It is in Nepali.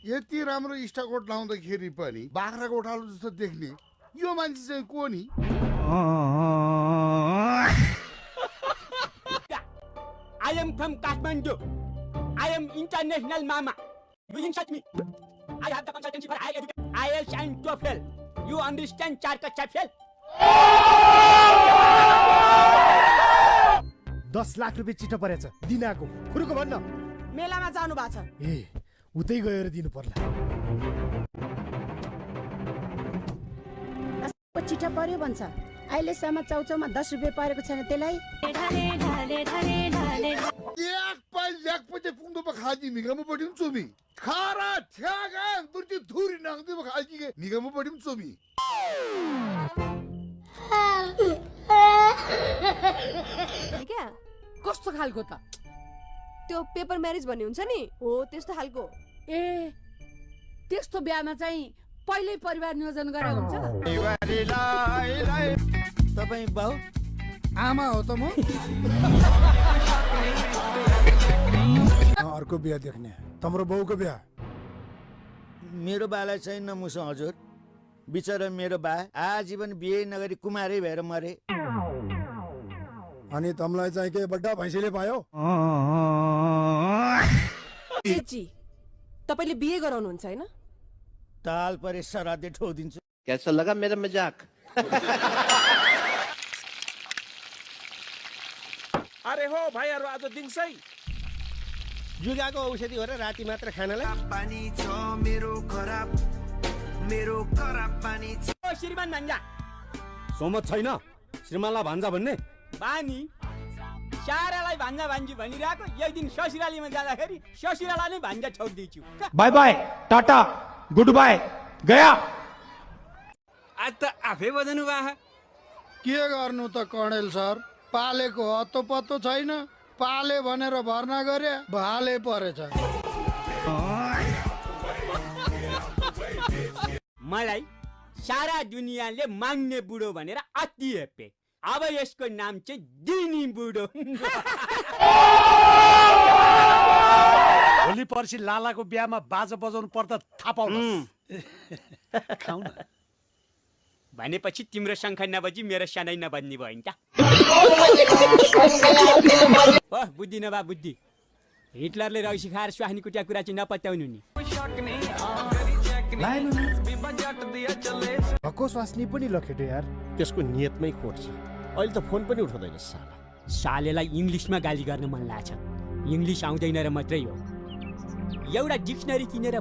यति राम्रो स्टाकोट लाउँदाखेरि पनि बाख्राको ओठालो जस्तो देख्ने यो मान्छे चाहिँ को नि? I am from Kathmandu. I am international mama. You insult me. I have the consultancy for higher education. IELTS and TOEFL. You understand Charka Chapel? 10 lakh रुपैयाँ चिठो परेछ दिनाको खुरुको भन्न मेलामा जानु भएको छ ए उतै गएर दिनु पर्ला चिठो पर्यो भन्छ अहिलेसम्म चाउचाउमा 10 रुपैयाँ परेको छैन त्यसलाई एक पाइल ल्याक पछि पुग्नु पो खाजी मिगामु पढिम चोमी खारा छ्यागा दुर्ति धुरी नाग्दै पो खाजी के मिगामु पढिम चोमी क्या कस्तो खालको त त्यो पेपर म्यारेज भन्ने हुन्छ नि हो त्यस्तो खालको ए त्यस्तो बिहामा चाहिँ पहिल्यै परिवार नियोजन गरे हुन्छ तपाई बाउ आमा हो त म अर्को बिहा देख्ने तम्रो बाउको बिहा मेरो बालाई चाहिँ नमुसो हजुर बिचरा मेरो बा आजीवन बिहे नगरी कुमारै भएर मरे अनि तमलाई चाहिँ के बड्डा भैँसीले पायो जी तपाईले बिहे गराउनुहुन्छ हैन ताल परे सरादे ठोदिन्छु कैसा लगा मेरा मजाक अरे हो भाइहरु आज दिन्छै जुगाको औषधि हो र राति मात्र खानलाई पानी छ मेरो खराब पानी छ श्रीमान भान्जा सोमत छैन श्रीमानलाई भान्जा भन्ने बानी सारालाई भान्जा भान्जी भनिरहेको एक दिन ससुरालीमा जाँदाखेरि ससुरालाई नै भान्जा छोड्दिन्छु bye bye tata good bye गया आज त आफै बजाउनु भा के गर्नु त कर्णेल सर पालेको हत्तो पत्तो छैन पाले भनेर भर्ना गरे भाले परेछ मलाई सारा दुनियाँले माग्ने बुढो भनेर अति हेपे अब यसको नाम चाहिँ दिनी बुढो भोलि पर्सि लालाको बिहामा बाजा बजाउनु पर्दा थाहा पाउनु खाऊ न भनेपछि तिम्रो शङ्ख नबजी मेरो सानै नबज्ने भयो नि त बुद्धि नभा बुद्धि हिटलरले रौसी खाएर स्वाहानी कुटिया कुरा चाहिँ नपत्याउनु नि भक्को स्वास्नी पनि लखेट्यो यार त्यसको नियतमै खोट छ अहिले त फोन पनि उठाउँदैन साला सालेलाई इङ्ग्लिसमा गाली गर्न मन लाग्छ इङ्ग्लिस आउँदैन र मात्रै हो एउटा डिक्सनरी किनेर